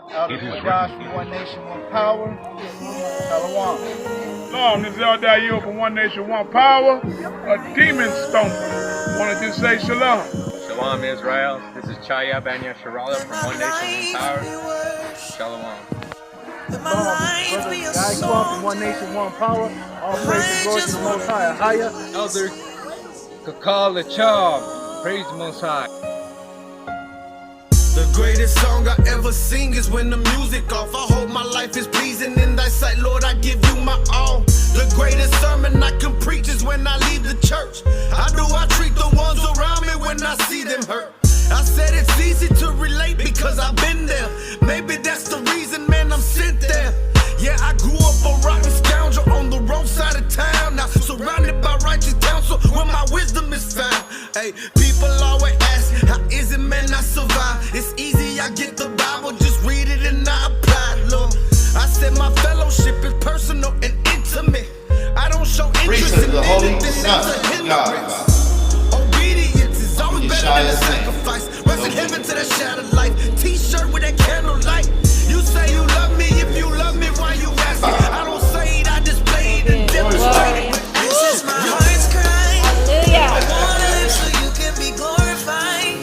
Elder Quadash from One Nation, One Power. Shalom. Shalom, this is El Dayo from One Nation, One Power, a demon stomper. Want to just say shalom. Shalom, Israel. This is Chaya Banya Sharala from One Nation, One Power. Shalom. Brother Guy Kwon from One Nation, One Power. All praise and glory to the Most High. Ahaya. Elder Kakal Lachab. Praise the Most High. The greatest song I ever sing is when the music off. I hope my life is pleasing in thy sight, Lord, I give you my all. The greatest sermon I can preach is when I leave the church. How do I treat the ones around me when I see them hurt? I said it's easy to relate because I've been there. Maybe that's the reason, man, I'm sent there. Yeah, I grew up a rotten scoundrel on the wrong side of town. Now surrounded by righteous counsel where my wisdom is found. Hey, people always ask, how is it, man, I survive? It's easy, I get the Bible, just read it and I apply it, Lord. I said my fellowship is personal and intimate. I don't show interest in anything that's a hindrance. Obedience is always better than a sacrifice. Rest in heaven to that shattered life. T-shirt with that candlelight. You say you love me, if you love me, why you asking? I don't say it, I display it and demonstrate it. This is my heart's cry. I wanna live so you can be glorified.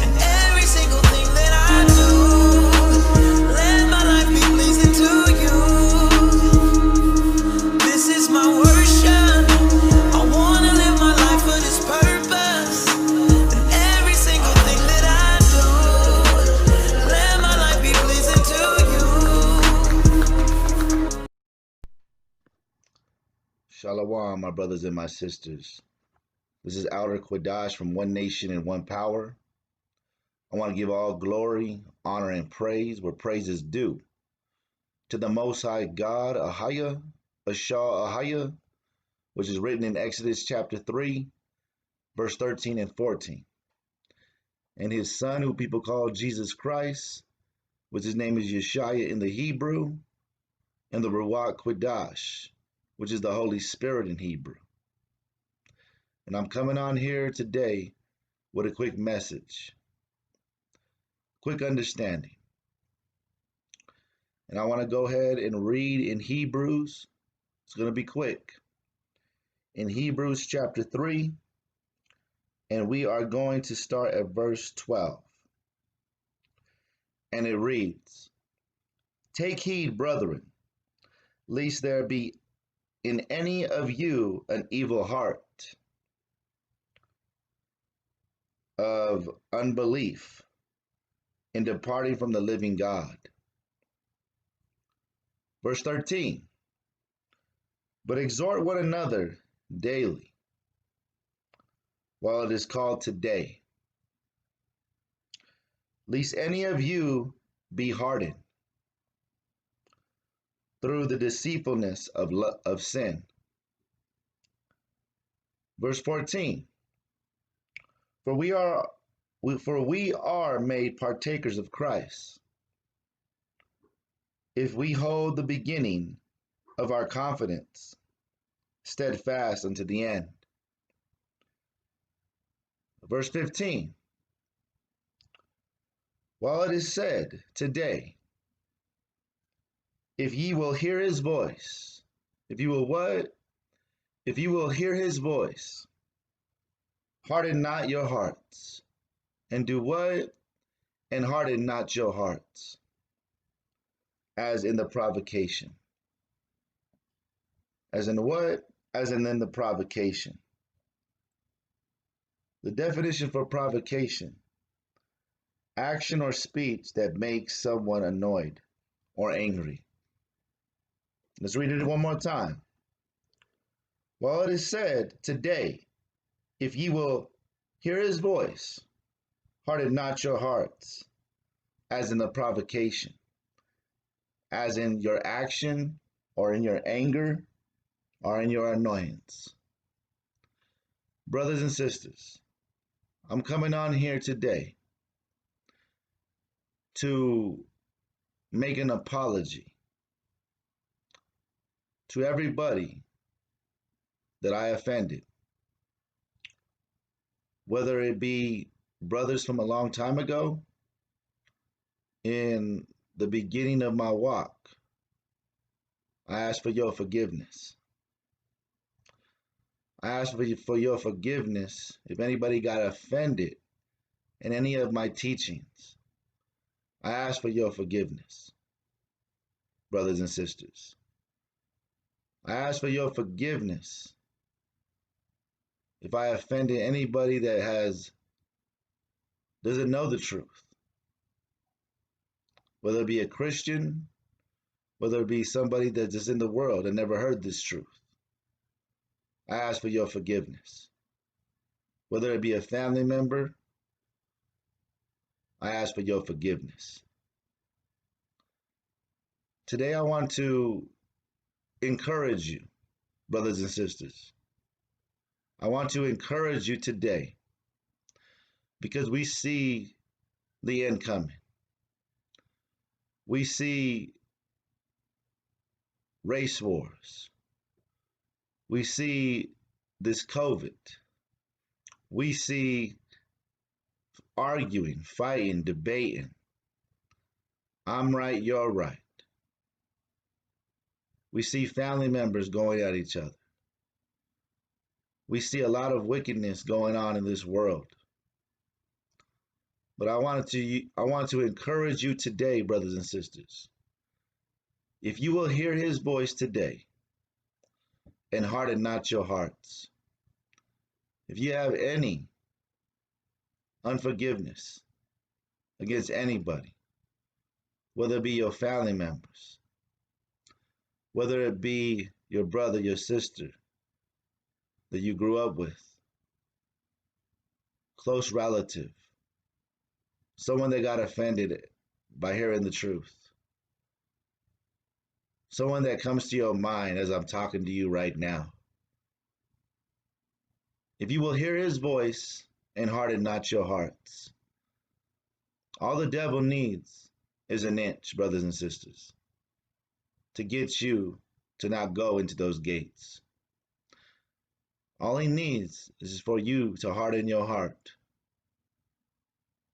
And every single thing that I do, let my life be pleasing to you. This is my worship. I wanna live my life for this purpose. And every single thing that I do, let my life be pleasing to you. Shalom, my brothers and my sisters. This is Elder Quadash from One Nation and One Power. I want to give all glory, honor, and praise where praise is due to the Most High God, Ahaya, Ashah Ahaya, which is written in Exodus chapter 3, verse 13 and 14. And his son, who people call Jesus Christ, which his name is Yeshua in the Hebrew, and the Ruach Quadash, which is the Holy Spirit in Hebrew. And I'm coming on here today with a quick message, quick understanding. And I want to go ahead and read in Hebrews. It's going to be quick. In Hebrews chapter 3, and we are going to start at verse 12. And it reads, "Take heed, brethren, lest there be in any of you an evil heart of unbelief in departing from the living God." Verse 13, "But exhort one another daily, while it is called today, lest any of you be hardened through the deceitfulness of sin." Verse 14, For we are made partakers of Christ, if we hold the beginning of our confidence steadfast unto the end. Verse 15, While it is said today, if ye will hear his voice, if you will what? If you will hear his voice, harden not your hearts. And do what? And harden not your hearts, as in the provocation. As in what? As in the provocation. The definition for provocation: action or speech that makes someone annoyed or angry. Let's read it one more time. While it is said today, if ye will hear his voice, harden not your hearts, as in the provocation, as in your action or in your anger or in your annoyance. Brothers and sisters, I'm coming on here today to make an apology to everybody that I offended, whether it be brothers from a long time ago in the beginning of my walk, I ask for your forgiveness. I ask for your forgiveness if anybody got offended in any of my teachings. I ask for your forgiveness, brothers and sisters. I ask for your forgiveness if I offended anybody that doesn't know the truth, whether it be a Christian, whether it be somebody that's just in the world and never heard this truth. I ask for your forgiveness. Whether it be a family member, I ask for your forgiveness. Today I want to encourage you, brothers and sisters. I want to encourage you today because we see the end coming. We see race wars. We see this COVID. We see arguing, fighting, debating. I'm right, you're right. We see family members going at each other. We see a lot of wickedness going on in this world. But I want to encourage you today, brothers and sisters. If you will hear his voice today and harden not your hearts, if you have any unforgiveness against anybody, whether it be your family members, whether it be your brother, your sister that you grew up with, close relative, someone that got offended by hearing the truth, someone that comes to your mind as I'm talking to you right now. If you will hear his voice and harden not your hearts, all the devil needs is an inch, brothers and sisters, to get you to not go into those gates. All he needs is for you to harden your heart.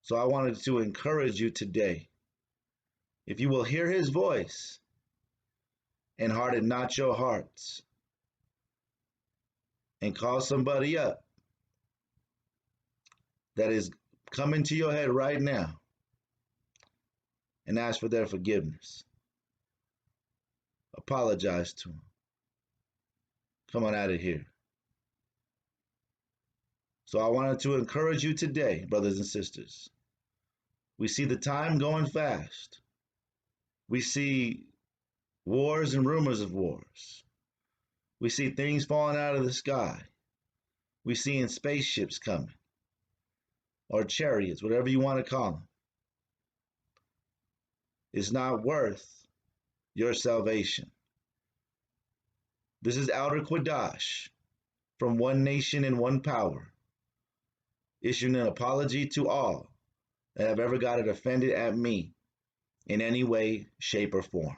So I wanted to encourage you today. If you will hear his voice and harden not your hearts and call somebody up that is coming to your head right now and ask for their forgiveness. Apologize to them. Come on out of here. So I wanted to encourage you today, brothers and sisters. We see the time going fast. We see wars and rumors of wars. We see things falling out of the sky. We see spaceships coming, or chariots, whatever you want to call them. It's not worth your salvation. This is Elder Quadash from One Nation and One Power, issuing an apology to all that have ever gotten offended at me in any way, shape, or form.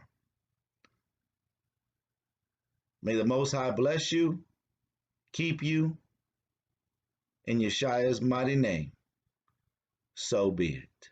May the Most High bless you, keep you, in Yeshua's mighty name. So be it.